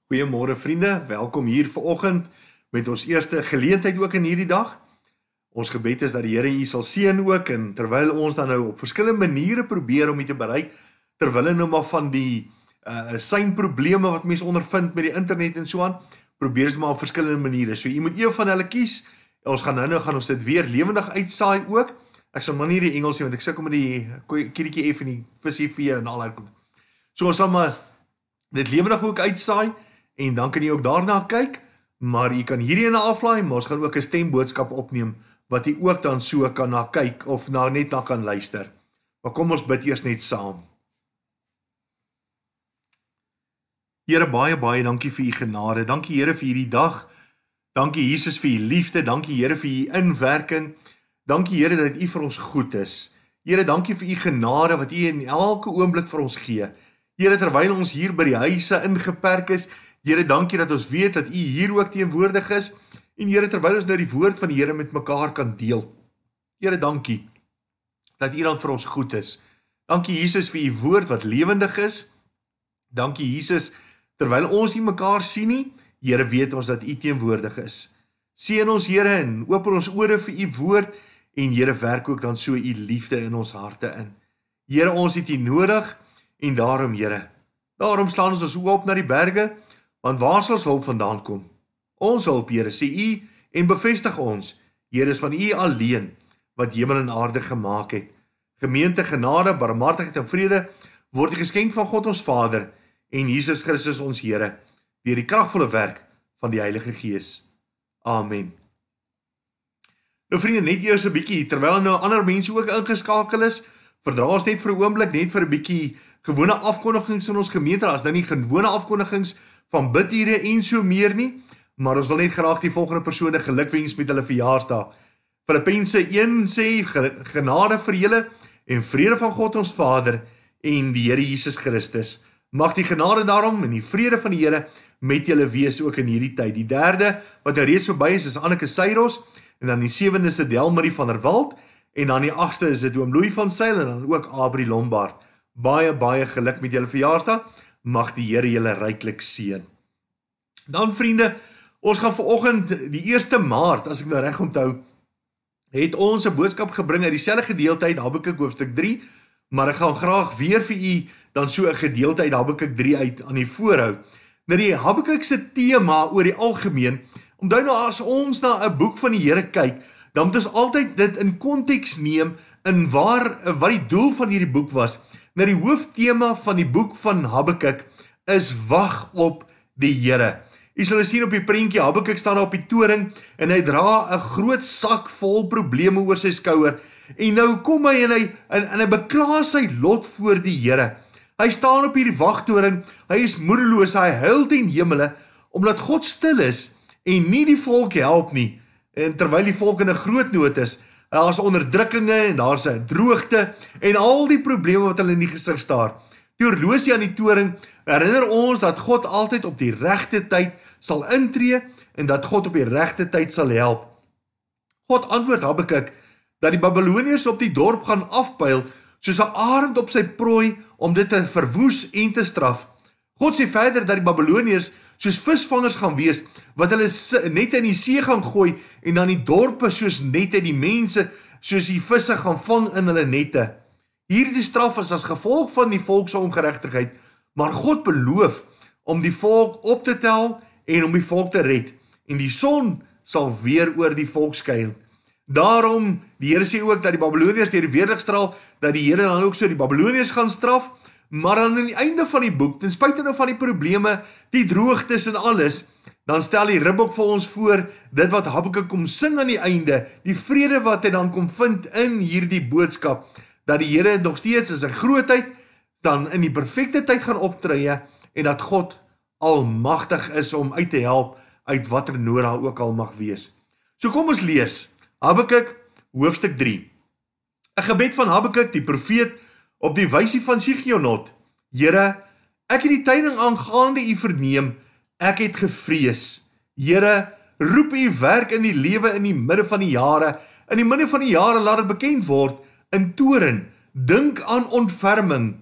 Goeiemôre vriende, welkom hier vanoggend met ons eerste geleentheid ook in hierdie dag. Ons gebed is dat die Here u sal seën ook en terwyl ons dan nou op verskillende maniere probeer om dit te bereik, terwyl nou maar van die seinprobleme wat mense ondervind met die internet en so aan, probeer dit maar op verskillende maniere. So jy moet een van hulle kies. Ons gaan gaan ons dit weer lewendig uitsaai ook. Ek sal maar nie die Engels nie want ek sukkel met die kiertjie F en die visie V en al daai. So ons sal maar dit lewendig ook uitsaai. En dan kan jy ook daarna kyk, maar jy kan hierdie ene aflaai, maar ons gaan ook 'n stemboodskap opneem, wat jy ook dan so kan na kyk, of net na kan luister. Maar kom ons bid eers net saam. Here, baie dankie vir u genade, dankie Here vir hierdie dag, dankie Jesus vir u liefde, dankie Here vir u inwerking, dankie Here dat u vir ons goed is. Here, dankie vir u genade, wat u in elke oomblik vir ons gee. Here, terwyl ons hier by die huise ingeperk is, Here, dankie dat ons weet dat u hier ook teenwoordig is, en Here, terwyl ons nou die woord van die Here met mekaar kan deel. Here, dankie dat u dan vir ons goed is. Dankie Jesus vir u woord wat lewendig is. Dankie Jesus, terwyl ons nie mekaar sien nie, Here, weet ons dat u teenwoordig is. Seën ons Here en open ons ore vir u woord, en Here, werk ook dan so u liefde in ons harte in. Here, ons het u nodig, en daarom Here, daarom slaan ons oë op na die berge, want waar sal ons hulp vandaan kom? Ons hulp, Here, sê u en bevestig ons. Here, is van u alleen wat hemel en aarde gemaak het. Gemeente, genade, barmhartigheid en vrede word die geskenk van God ons Vader en Jesus Christus ons Here, deur die kragvolle werk van die Heilige Gees. Amen. Nou vriende, net eers 'n bietjie, terwyl nou ander mense ook ingeskakel is, verdra ons net vir 'n oomblik, net vir 'n bietjie gewone afkondigings in ons gemeente. As nou nie gewone afkondigings van bidure en so meer nie, maar ons wil net graag die volgende persone gelukwens met hulle verjaarsdag. Filippense 1 sê, genade vir julle en vrede van God ons Vader en die Here Jesus Christus. Mag die genade daarom en die vrede van die Here met julle wees ook in hierdie tyd. Die derde, wat nou reeds verby is Anneke Seiros, en dan die 7de is Delmarie van der Walt, en dan die 8ste is dit Oom Louw van Sail, en dan ook Abri Lombard. Baie geluk met julle verjaarsdag. Mag die Here julle ryklik seën. Dan vriende, ons gaan vanoggend die 1 Maart, as ek nou reg onthou, het ons 'n boodskap gebring uit dieselfde gedeelte uit Habakuk hoofstuk 3, maar ek gaan graag weer vir u dan so 'n gedeelte uit Habakuk 3 uit aan die voorhou. Nou die Habakuk se tema oor die algemeen, onthou nou as ons na 'n boek van die Here kyk, dan moet ons altyd dit in konteks neem in wat die doel van hierdie boek was. Nou die hooftema van die boek van Habakuk is wag op die Here. Jy sal sien op die prentjie, Habakuk staan op die toring en hy dra 'n groot sak vol probleme oor sy skouer. En nou kom hy en hy bekla sy lot voor die Here. Hy staan op hierdie wagtoring, hy is moedeloos, hy huil ten hemele omdat God stil is en nie die volk help nie. En terwyl die volk in 'n groot nood is, daar's onderdrukkinge en daar's 'n droogte en al die probleme wat hulle in die gesig staar. Die horlosie aan die toring herinner ons dat God altyd op die regte tyd sal intree en dat God op die regte tyd sal help. God antwoord Habakuk dat die Babiloniërs op die dorp gaan afpyl soos 'n arend op sy prooi om dit te verwoes en te straf. God sê verder dat die Babiloniërs soos visvangers gaan wees, wat hulle nette in die see gaan gooi, en dan die dorpe soos nette, die mense soos die visse gaan vang in hulle nette. Hierdie straf is as gevolg van die volk se ongeregtigheid, maar God beloof om die volk op te tel en om die volk te red, en die son sal weer oor die volk skyn. Daarom, die Here sê ook dat die Babiloniërs deur die weerligstraal, dat die Here dan ook so die Babiloniërs gaan straf, maar dan in die einde van die boek, ten spyte nou van die probleme, die droogtes en alles, dan stel die Ribbok vir ons voor, dit wat Habakuk kom sing aan die einde, die vrede wat hy dan kom vind in hierdie boodskap, dat die Here nog steeds in sy grootheid, dan in die perfekte tyd gaan optree, en dat God almagtig is om uit te help, uit watter nood daar ook al mag wees. So kom ons lees, Habakuk, hoofstuk 3. 'n gebed van Habakuk, die profeet, op die wysie van Sigionot. Here, ek het die tyding aangaande u verneem, ek het gevrees. Here, roep u werk in die lewe in die midde van die jare, in die midde van die jare laat dit bekend word, in toren, dink aan ontferming.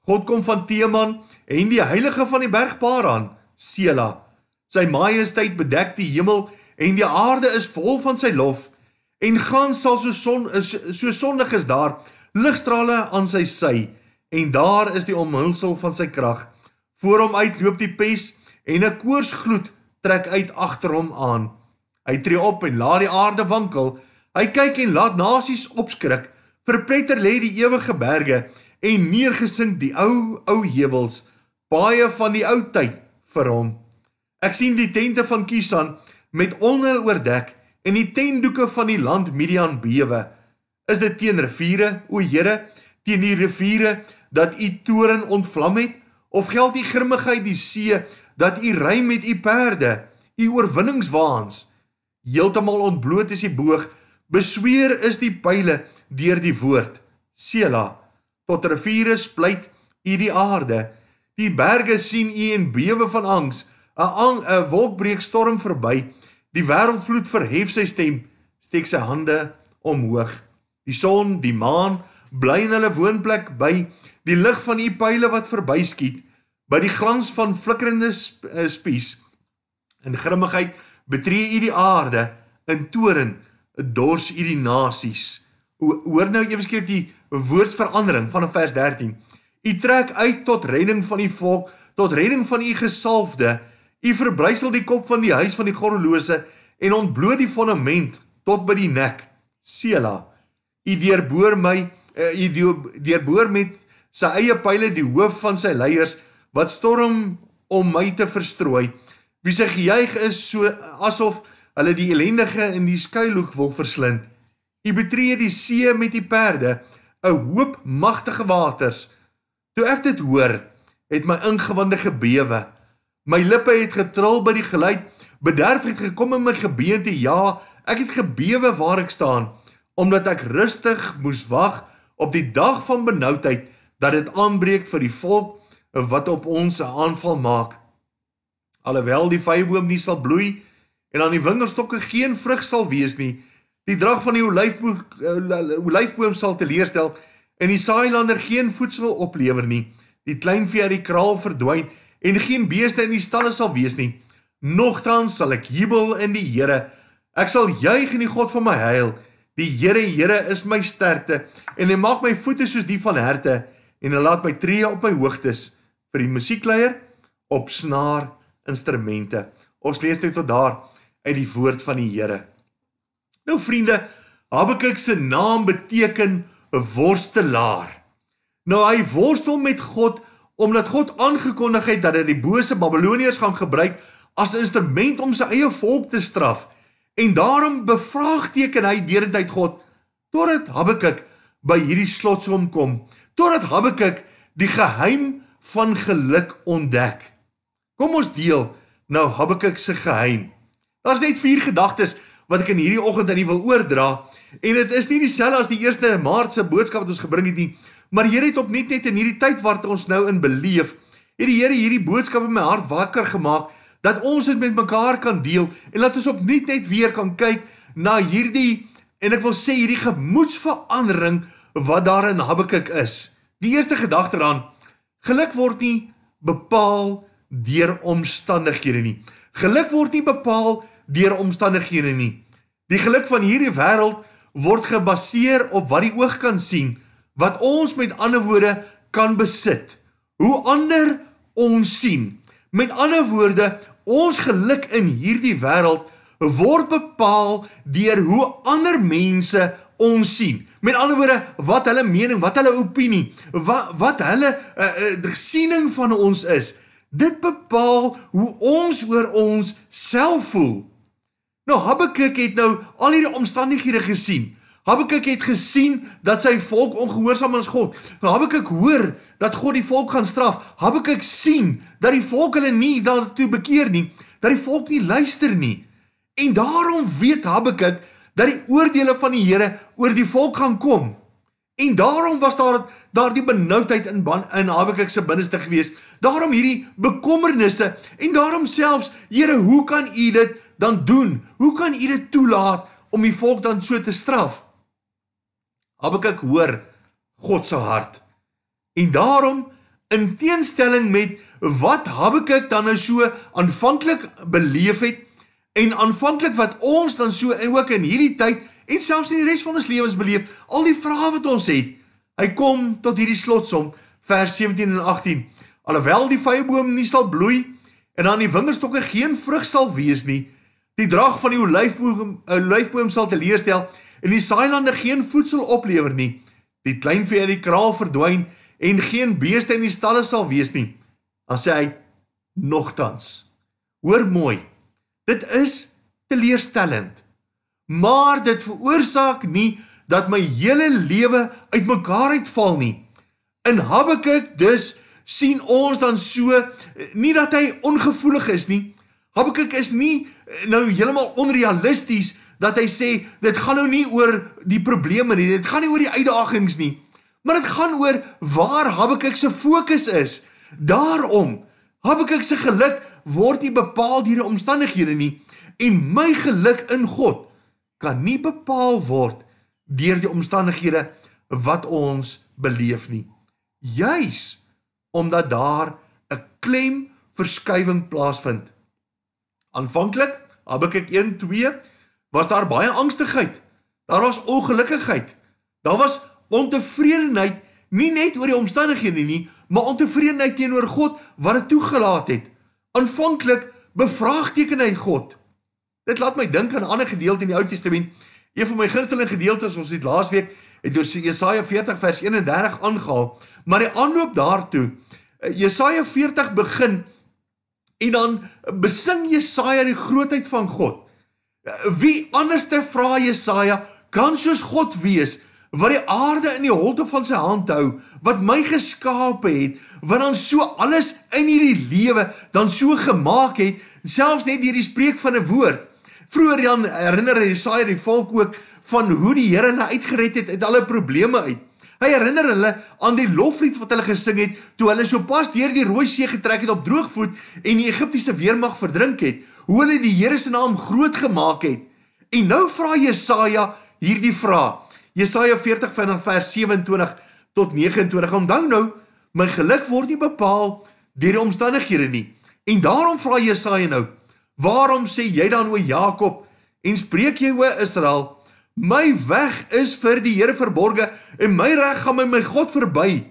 God kom van Tema en die heilige van die berg Paran, Sela. Sy majesteit bedek die hemel en die aarde is vol van sy lof. En glans sal so sondig is daar, ligstrale aan sy sy, en daar is die omhulsel van sy krag. Voor hom uit loop die pes, en 'n koorsgloed trek uit agter hom aan. Hy tree op en laat die aarde wankel, hy kyk en laat nasies opskrik, verpletter lê die ewige berge, en neergesink die ou heuwels, baie van die ou tyd vir hom. Ek sien die tente van Kisan met onheil oordek, en die tendoeke van die land Midian bewe. Is dit teen riviere, o Here, teen die riviere, dat u toren ontvlam het? Of geld die grimmigheid die see, dat u ry met u perde, u oorwinningswaans? Heeltemal ontbloot is die boog, besweer is die pyle deur die woord. Sela, tot riviere splyt u die aarde, die berge sien u en bewe van angs, 'n wolkbreek storm verby, die wêreldvloed verhef sy stem, steek sy hande omhoog. Die son, die maan, bly in hulle woonplek by, die lig van u pyle wat verbyskiet, by die glans van flikkerende spies. In grimmigheid betree u die aarde, in toren dors u die nasies. Hoor nou eweskeer die woordsverandering van vers 13. U trek uit tot redding van die volk, tot redding van u gesalfde. U verbrysel die kop van die huis van die goddelose en ontbloot die fondament tot by die nek. Sela, u deurboor met sy eie pyle die hoof van sy leiers, wat storm om my te verstrooi, wie sy gejuig is so asof hulle die elendige in die skuilhoek wil verslind. U betree die see met die perde, 'n hoop magtige waters. Toe ek dit hoor, het my ingewande gebewe. My lippe het getril by die geluid, bederf het gekom in my gebeente, ja, ek het gebewe waar ek staan, omdat ek rustig moes wag op die dag van benoudheid, dat dit aanbreek vir die volk, wat op ons 'n aanval maak. Alhoewel die vyeboom nie sal bloei, en aan die wingerstokke geen vrug sal wees nie, die drag van die olyfboom sal teleurstel, en die saailander geen voedsel oplewer nie, die kleinvee uit die kraal verdwyn, en geen beeste in die stalle sal wees nie. Nogtans sal ek jubel in die Here, ek sal juig in die God van my heil. Die Here is my sterkte, en hy maak my voete soos die van herte, en hy laat my tree op my hoogtes, vir die musiekleier, op snaar instrumente. Ons lees nou tot daar, uit die woord van die Here. Nou vriende, Habakuk se naam beteken worstelaar. Nou hy worstel met God, omdat God aangekondig het dat hy die bose Babyloniërs gaan gebruik as instrument om sy eie volk te straf. En daarom bevraagteken hy deurentyd God, totdat Habakuk by hierdie slotsom kom, totdat Habakuk die geheim van geluk ontdek. Kom ons deel nou Habakuk se geheim. Daar's net 4 gedagtes wat ek in hierdie oggend aan u wil oordra, en dit is nie dieselfde as die 1 Maart se boodskap wat ons gebring het nie, maar die Here het opnuut net in hierdie tyd wat ons nou in beleef, het die Here hierdie boodskap in my hart wakker gemaak, dat ons dit met mekaar kan deel, en dat ons opnuut net weer kan kyk na hierdie, en ek wil sê hierdie gemoedsverandering wat daar in Habakuk is. Die eerste gedagte dan, geluk word nie bepaal deur omstandighede nie. Geluk word nie bepaal deur omstandighede nie. Die geluk van hierdie wêreld word gebaseer op wat die oog kan sien, wat ons met ander woorde kan besit, hoe ander ons sien. Met ander woorde, ons geluk in hierdie wêreld word bepaal deur hoe ander mense ons sien. Met ander woorde, wat hulle mening, wat hulle opinie, wat hulle siening van ons is. Dit bepaal hoe ons oor ons self voel. Nou, Habakuk het nou al hierdie omstandighede gesien. Habakuk het gesien dat sy volk ongehoorsaam is God. Nou, Habakuk hoor dat God die volk gaan straf. Habakuk sien dat die volk hulle nie daartoe bekeer nie, dat die volk nie luister nie. En daarom weet Habakuk dat die oordeele van die Here oor die volk gaan kom. En daarom was daar die benoudheid in Habakuk se binneste gewees. Daarom hierdie bekommernisse en daarom selfs, Here, hoe kan u dit dan doen? Hoe kan u dit toelaat om die volk dan so te straf? Habakuk hoor God se hart. En daarom, in teenstelling met wat Habakuk dan nou so aanvanklik beleef het, en aanvanklik wat ons dan so, en ook in hierdie tyd, en selfs in die rest van ons lewens beleef, al die vrae wat ons het, hy kom tot hierdie slotsom, vers 17 en 18, alhoewel die vyeboom nie sal bloei, en aan die wingerstokke geen vrug sal wees nie, die drag van die olyfboom sal teleurstel, en die saailande geen voedsel oplewer nie, die kleinvee uit die kraal verdwyn, en geen beeste in die stalle sal wees nie, dan sê hy, nogtans, hoor mooi, dit is teleurstellend, maar dit veroorsaak nie, dat my hele lewe uit mekaar uitval nie. In Habakuk dus, sien ons dan so, nie dat hy ongevoelig is nie, Habakuk is nie nou heeltemal onrealisties, dat hy sê, dit gaan nou nie oor die probleme nie, dit gaan nie oor die uitdagings nie, maar dit gaan oor waar Habakuk se fokus is. Daarom, Habakuk se geluk word nie bepaal deur die omstandighede nie, en my geluk in God kan nie bepaal word deur die omstandighede wat ons beleef nie. Juis omdat daar 'n klemverskuiwing plaasvind. Aanvanklik, Habakuk 1:2, was daar baie angstigheid, daar was ongelukkigheid, daar was ontevredenheid, nie net oor die omstandighede nie, maar ontevredenheid teenoor God, wat het toegelaat het. Aanvanklik bevraagteken hy God. Dit laat my dink aan 'n ander gedeelte in die Ou Testament, een van my gunsteling gedeeltes, ons het laasweek, het oor Jesaja 40 vers 31 aangehaal, maar die aanloop daartoe, Jesaja 40 begin, en dan besing Jesaja die grootheid van God. Wie anders te vra Jesaja, kan soos God wees, wat die aarde in die holte van sy hand hou, wat my geskape het, wat dan so alles in hierdie lewe dan so gemaak het, selfs net deur die spreek van 'n woord. Vroeger dan herinner Jesaja die volk ook van hoe die Here hulle uitgered het uit alle probleme uit. Hy herinner hulle aan die loflied wat hulle gesing het, toe hulle so pas deur die Rooi See getrek het op droogvoet en die Egiptiese weermag verdrink het, hoe hulle die Here se naam groot gemaak het. En nou vra Jesaja hierdie vraag, Jesaja 40 vanaf vers 27 tot 29, onthou nou, my geluk word nie bepaal deur die omstandighede nie. En daarom vra Jesaja nou, waarom sê jy dan o Jakob, en spreek jy o Israel, my weg is vir die Here verborge, en my reg gaan my God verby.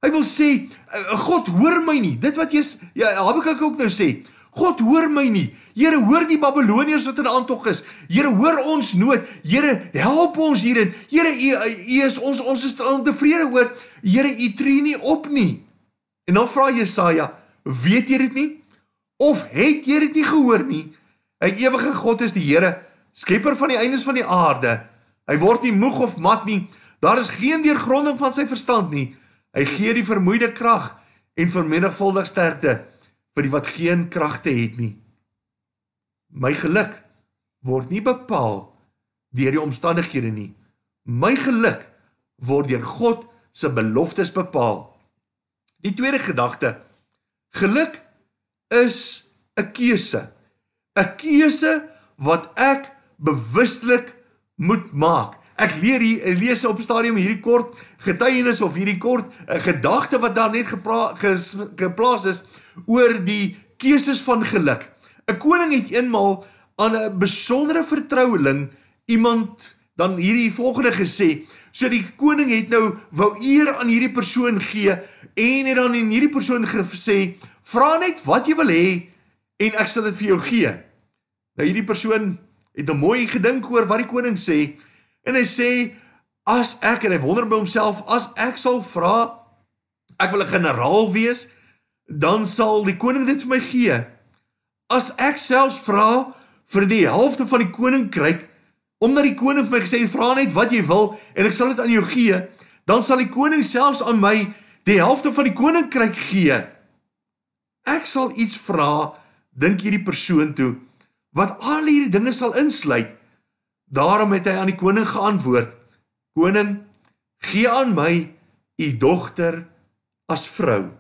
Hy wil sê, God hoor my nie, dit wat Habakuk ook nou sê, God hoor my nie, Here hoor die Babyloniërs wat in aantog is, Here hoor ons nood, Here help ons hierin, Here ons is ontevrede oor, Here u tree nie op nie. En dan vra Jesaja, weet jy dit nie? Of het jy dit nie gehoor nie? 'n ewige God is die Here, skepper van die eindes van die aarde. Hy word nie moeg of mat nie, daar is geen deurgronding van sy verstand nie. Hy gee die vermoeide krag en vermenigvuldig sterkte vir die wat geen kragte het nie. My geluk word nie bepaal deur die omstandighede nie. My geluk word deur God se beloftes bepaal. Die tweede gedagte, geluk is 'n keuse. 'n keuse wat ek bewustelik moet maak. Ek lees op 'n stadium hierdie kort getuienis of hierdie kort gedagte wat daar net geplaas is oor die keuses van geluk. 'n Koning het eenmaal aan 'n besondere vertroueling iemand dan hierdie volgende gesê, so die koning het nou wou eer aan hierdie persoon gee en het dan in hierdie persoon gesê, vra net wat jy wil hê en ek sal dit vir jou gee. Nou hierdie persoon het nou mooi gedink oor wat die koning sê en hy sê, as ek, en hy wonder by homself, as ek sal vra, ek wil 'n generaal wees, dan sal die koning dit vir my gee. As ek selfs vra vir die helfte van die koninkryk, omdat die koning vir my gesê, vra net wat jy wil, en ek sal dit aan jou gee, dan sal die koning selfs aan my die helfte van die koninkryk gee. Ek sal iets vra, dink hierdie persoon toe, wat al hierdie dinge sal insluit. Daarom het hy aan die koning geantwoord, koning, gee aan my u dogter as vrou.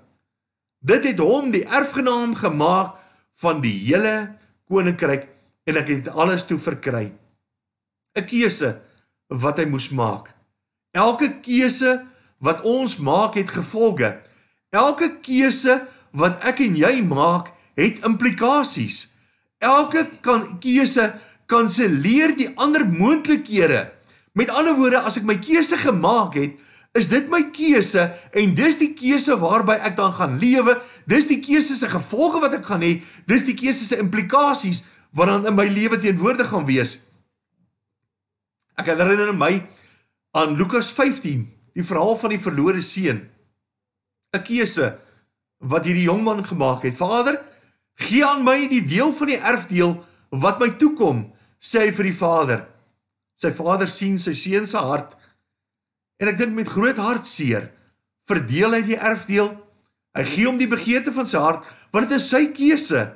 Dit het hom die erfgenaam gemaak van die hele koninkryk en ek het alles toe verkry. 'n Keuse wat hy moes maak. Elke keuse wat ons maak het gevolge. Elke keuse wat ek en jy maak, het implikasies. Elke keuse kanselleer die ander moontlikhede. Met ander woorde, as ek my keuse gemaak het, is dit my keuse, en dis die keuse waarby ek dan gaan lewe, dis die keuse se gevolge wat ek gaan hê, dis die keuse se implikasies, wat dan in my lewe teenwoordig gaan wees. Ek herinner my aan Lukas 15, die verhaal van die verlore seun. 'n keuse wat hierdie jongman gemaak het. Vader, gee aan my die deel van die erfdeel wat my toekom, sê hy vir die vader. Sy vader sien sy seun se hart, en ek dink met groot hartseer, verdeel hy die erfdeel, hy gee hom die begeerte van sy hart, want dit is sy keuse.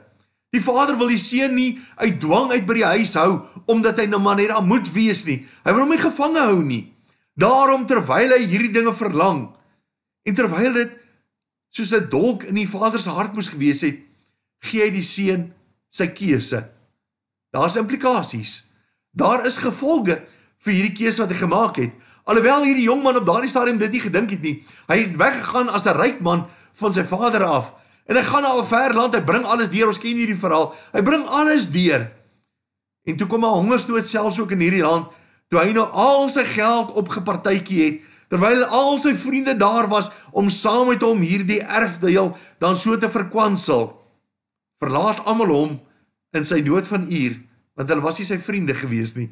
Die vader wil die seun nie uit dwang uit by die huis hou, omdat hy nou maar net daar moet wees nie. Hy wil hom nie gevange hou nie. Daarom terwyl hy hierdie dinge verlang, en terwyl dit soos 'n dolk in die vader se hart moes gewees het, gee hy die seun sy keuse. Daar's implikasies. Daar is gevolge vir hierdie keuse wat hy gemaak het. Alhoewel hierdie jongman op daardie stadium dit nie gedink het nie. Hy het weggegaan as 'n ryk man van sy vader af. En hy gaan na 'n ver land, hy bring alles deur, ons ken hierdie verhaal. Hy bring alles deur. En toe kom 'n hongersnood selfs ook in hierdie land, toe hy nou al sy geld opgepartytjie het, terwyl al sy vriende daar was om saam met hom hierdie erfdeel dan so te verkwansel. Verlaat almal hom in sy nood van uur, want hulle was nie sy vriende gewees nie.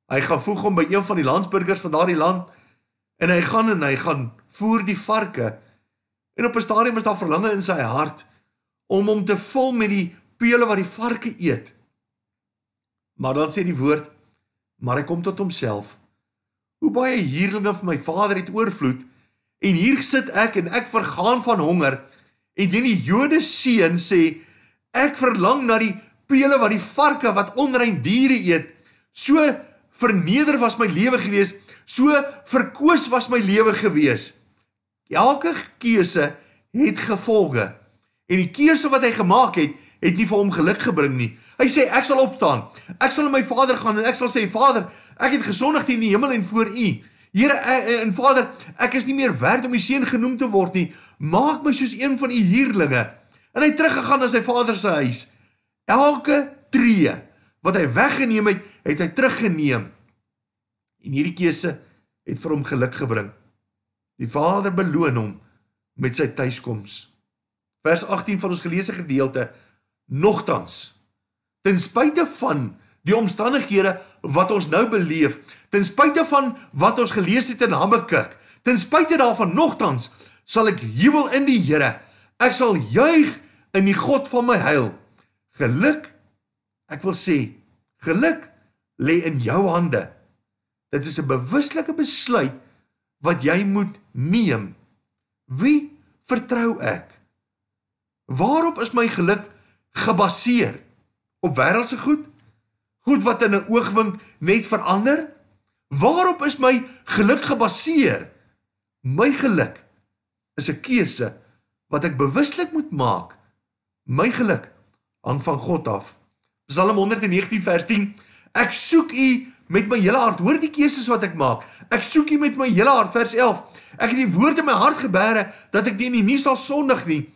Hy gaan voeg hom by een van die landsburgers van daardie land, en hy gaan voer die varke, en op 'n stadium is daar verlange in sy hart, om hom te vul met die pele wat die varke eet. Maar dan sê die woord, maar hy kom tot homself. Hoe baie huurlinge van my vader het oorvloed, en hier sit ek, en ek vergaan van honger, en die Jode seun sê, ek verlang na die pele wat die varke wat onrein diere eet. So verneder was my lewe gewees, so verkoos was my lewe gewees. Elke keuse het gevolge, en die keuse wat hy gemaak het, het nie vir hom geluk gebring nie. Hy sê, ek sal opstaan, ek sal na my vader gaan, en ek sal sê, Vader, ek het gesondig in die hemel en voor u. Here en Vader, ek is nie meer werd om die seun genoem te word nie, maak my soos een van u huurlinge. En hy teruggegaan na sy vader se huis. Elke tree wat hy weggeneem het, het hy teruggeneem. En hierdie keuse het vir hom geluk gebring. Die vader beloon hom met sy tuiskoms. Vers 18 van ons geleesde gedeelte, nogtans, ten spyte van die omstandighede wat ons nou beleef, ten spyte van wat ons gelees het in Habakuk, ten spyte daarvan, nogtans, sal ek jubel in die Here, ek sal juig in die God van my heil. Geluk, ek wil sê, geluk lê in jou hande. Dit is 'n bewuslike besluit wat jy moet neem. Wie vertrou ek? Waarop is my geluk gebaseer? Op wêreldse goed? Goed wat in 'n oogwink net verander? Waarop is my geluk gebaseer? My geluk is 'n keuse wat ek bewuslik moet maak. My geluk hang van God af. Psalm 119 vers 10, ek soek u met my hele hart, hoor die keuses wat ek maak, ek soek u met my hele hart, vers 11, ek het die woord in my hart gebere, dat ek nie sal sondig nie.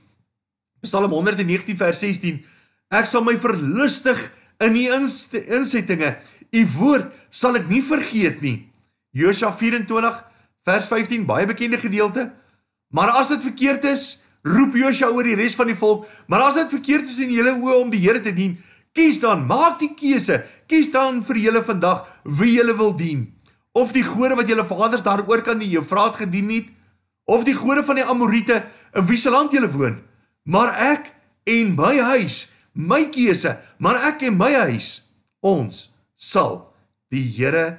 Psalm 119 vers 16, ek sal my verlustig in die insettinge, u woord sal ek nie vergeet nie. Josua 24 vers 15, baie bekende gedeelte, maar as dit verkeerd is, roep Josua oor die res van die volk, maar as dit verkeerd is in julle oë om die Here te dien, kies dan, maak die keuse, kies dan vir julle vandag wie julle wil dien. Of die gode wat julle vaders daar oor kan die Eufraat gedien het, of die gode van die Amoriete in wie se land julle woon. Maar ek en my huis, my keuse, maar ek en my huis, ons sal die Here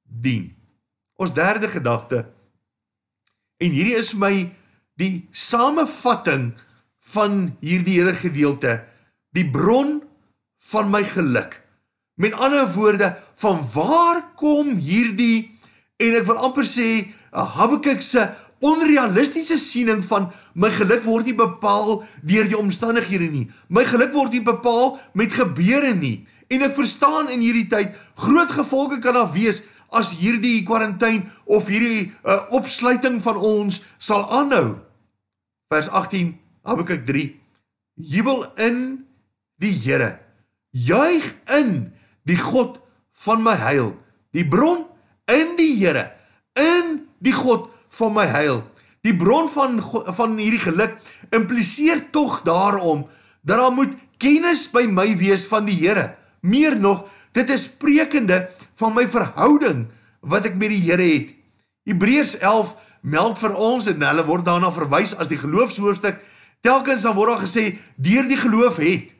dien. Ons derde gedagte, en hierdie is my die samevatting van hierdie hele gedeelte, die bron van my geluk. Met ander woorde, van waar kom hierdie, en ek wil amper sê, Habakuk se onrealistiese siening van my geluk word nie bepaal deur die omstandighede nie. My geluk word nie bepaal met gebeure nie. En ek verstaan in hierdie tyd, groot gevolge kan daar wees as hierdie kwarantyne of hierdie opsluiting van ons sal aanhou. Vers 18, Habakuk 3, jubel in die Here, juig in die God van my heil, die bron in die Here, in die God van my heil. Die bron van hierdie geluk impliseer tog daarom, dat daar moet kennis by my wees van die Here. Meer nog, dit is sprekende van my verhouding, wat ek met die Here het. Hebreërs 11 meld vir ons, en hulle word daarna verwys as die geloofshoofstuk, telkens dan word daar gesê, deur die geloof het,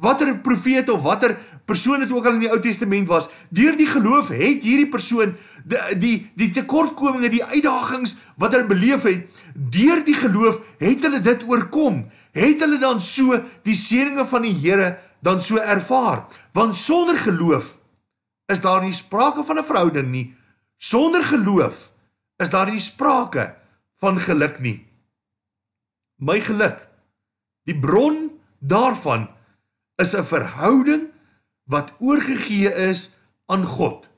watter profeet of watter persoon het ook al in die Ou Testament was, deur die geloof het hierdie persoon die tekortkominge, die uitdagings wat hulle beleef het, deur die geloof het hulle dit oorkom, het hulle dan so die seëninge van die Here dan so ervaar, want sonder geloof is daar nie sprake van 'n verhouding nie, sonder geloof is daar nie sprake van geluk nie. My geluk, die bron daarvan is 'n verhouding wat oorgegee is aan God.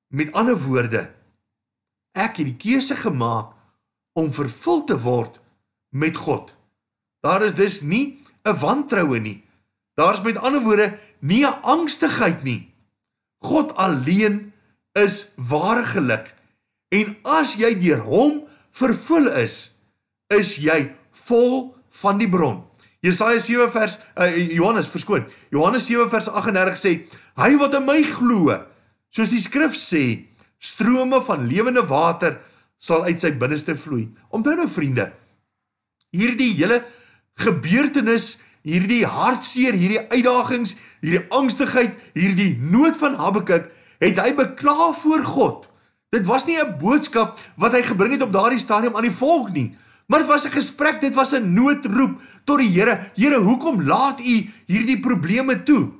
Met ander woorde, ek het die keuse gemaak om vervul te word met God. Daar is dus nie 'n wantroue nie. Daar is met ander woorde nie 'n angstigheid nie. God alleen is ware geluk. En as jy deur hom vervul is jy vol van die bron. Jesaja 7 vers, Johannes 7 vers 38 sê, hy wat in my glo, soos die skrif sê, strome van lewende water sal uit sy binneste vloei. Onthou nou vriende, hierdie hele gebeurtenis, hierdie hartseer, hierdie uitdagings, hierdie angstigheid, hierdie nood van Habakuk, het hy bekla voor God. Dit was nie 'n boodskap wat hy gebring het op daardie stadium aan die volk nie, maar dit was 'n gesprek, dit was 'n noodroep tot die Here. Here, hoekom laat u hierdie probleme toe?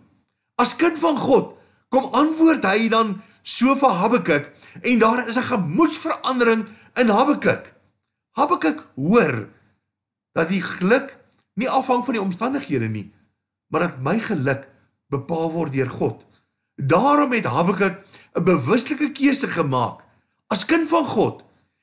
As kind van God, kom antwoord hy dan so vir Habakuk, en daar is 'n gemoedsverandering in Habakuk. Habakuk hoor dat die geluk nie afhang van die omstandighede nie, maar dat my geluk bepaal word deur God. Daarom het Habakuk 'n bewuslike keuse gemaak, as kind van God,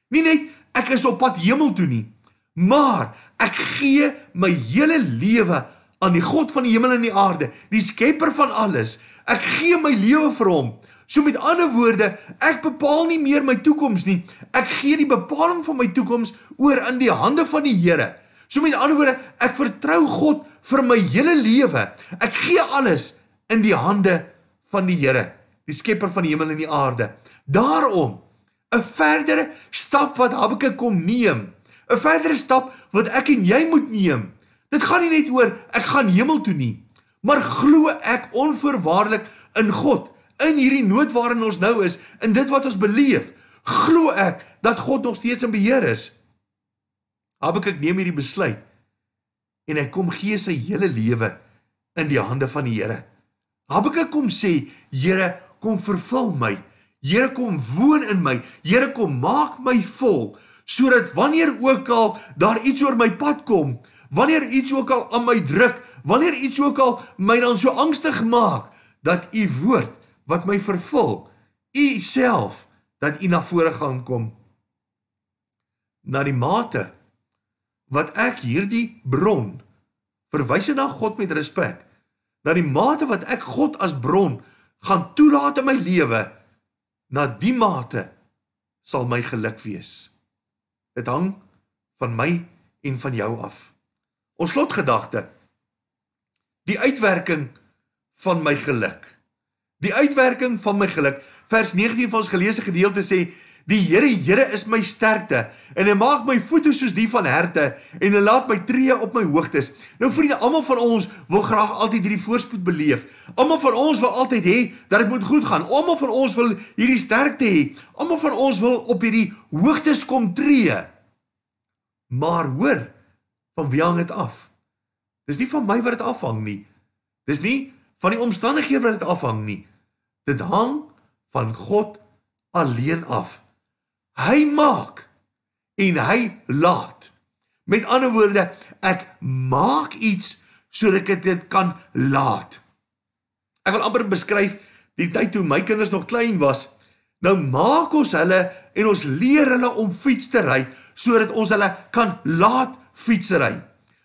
nie net ek is op pad hemel toe nie, maar ek gee my hele lewe aan die God van die hemel en die aarde, die skepper van alles. Ek gee my lewe vir hom. So met ander woorde, ek bepaal nie meer my toekoms nie. Ek gee die bepaling van my toekoms oor in die hande van die Here. So met ander woorde, ek vertrou God vir my hele lewe. Ek gee alles in die hande van die Here, die skepper van die hemel en die aarde. Daarom 'n verdere stap wat Habakuk kom neem, 'n verdere stap wat ek en jy moet neem. Dit gaan nie net oor ek gaan hemel toe nie, maar glo ek onvoorwaardelik in God, in hierdie nood waarin ons nou is, in dit wat ons beleef, glo ek dat God nog steeds in beheer is. Habakuk neem hierdie besluit en hy kom gee sy hele lewe in die hande van die Here. Habakuk kom sê, Here, kom vervul my. Here, kom woon in my. Here, kom maak my vol, sodat wanneer ook al daar iets oor my pad kom, wanneer iets ook al aan my druk, wanneer iets ook al my dan so angstig maak, dat u woord wat my vervul, u self, dat u na vore gaan kom. Na die mate wat ek hierdie bron, verwys na God met respek, na die mate wat ek God as bron gaan toelaat in my lewe, na die mate sal my geluk wees. Dit hang van my en van jou af. Ons slotgedagte, die uitwerking van my geluk. Die uitwerking van my geluk. Vers 19 van ons geleesde gedeelte sê, die Here is my sterkte, en hy maak my voete soos die van herte, en hy laat my tree op my hoogtes. Nou vriende, almal van ons wil graag altyd hierdie voorspoed beleef. Almal van ons wil altyd hê dat dit moet goed gaan. Almal van ons wil hierdie sterkte hê. Almal van ons wil op hierdie hoogtes kom tree. Maar hoor, van wie hang dit af? Dis nie van my wat dit afhang nie. Dis nie van die omstandighede wat dit afhang nie. Dit hang van God alleen af. Hy maak en hy laat. Met ander woorde, ek maak iets sodat ek dit kan laat. Ek wil amper beskryf die tyd toe my kinders nog klein was. Nou maak ons hulle en ons leer hulle om fiets te ry, sodat ons hulle kan laat fietsry.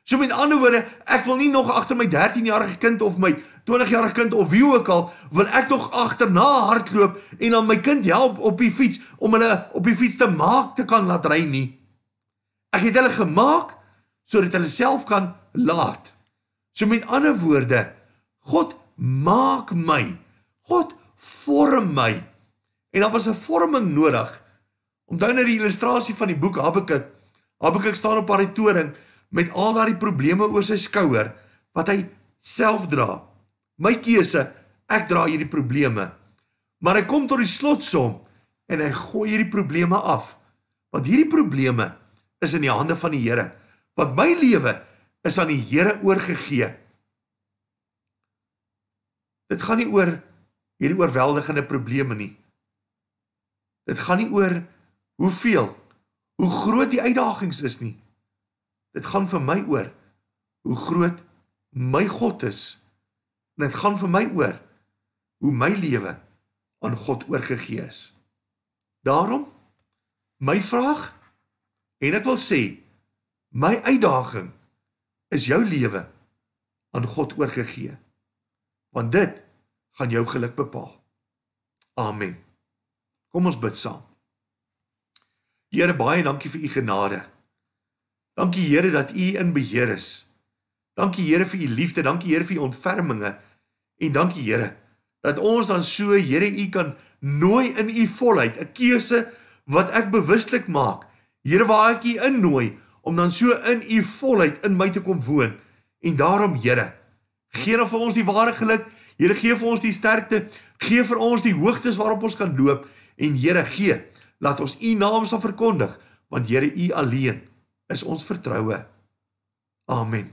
So met ander woorde, ek wil nie nog agter my 13-jarige kind of my 20-jarige kind of wie ook al, wil ek toch agterna hardloop en dan my kind help op die fiets, om hulle op die fiets te maak te kan laat ry nie. Ek het hulle gemaak, sodat hulle self kan laat. So met ander woorde, God maak my, God vorm my, en daar was 'n vorming nodig. Onthou nou die illustrasie van die boek Habakuk. Habakuk staan op haar toring, met al daardie probleme oor sy skouer, wat hy self dra. My keuse, ek dra hierdie probleme. Maar hy kom tot die slotsom, en hy gooi hierdie probleme af. Want hierdie probleme is in die hande van die Here. Want my lewe is aan die Here oorgegee. Dit gaan nie oor hierdie oorweldigende probleme nie. Dit gaan nie oor hoeveel, hoe groot die uitdagings is nie. Dit gaan vir my oor hoe groot my God is. En dit gaan vir my oor hoe my lewe aan God oorgegee is. Daarom, my vraag, en ek wil sê, my uitdaging is jou lewe aan God oorgegee. Want dit gaan jou geluk bepaal. Amen. Kom ons bid saam. Here, baie dankie vir u genade. Dankie Here dat u in beheer is. Dankie Here vir u liefde, dankie Here vir u ontferminge. En dankie Here dat ons dan so, Here, u kan nooi in u volheid, 'n keuse wat ek bewuslik maak. Here, waar ek u innooi om dan so in u volheid in my te kom woon. En daarom, Here, gee dan vir ons die ware geluk. Here, gee vir ons die sterkte, gee vir ons die hoogtes waarop ons kan loop. En Here, gee, laat ons u naam sal verkondig, want Here, u alleen is ons vertroue. Amen.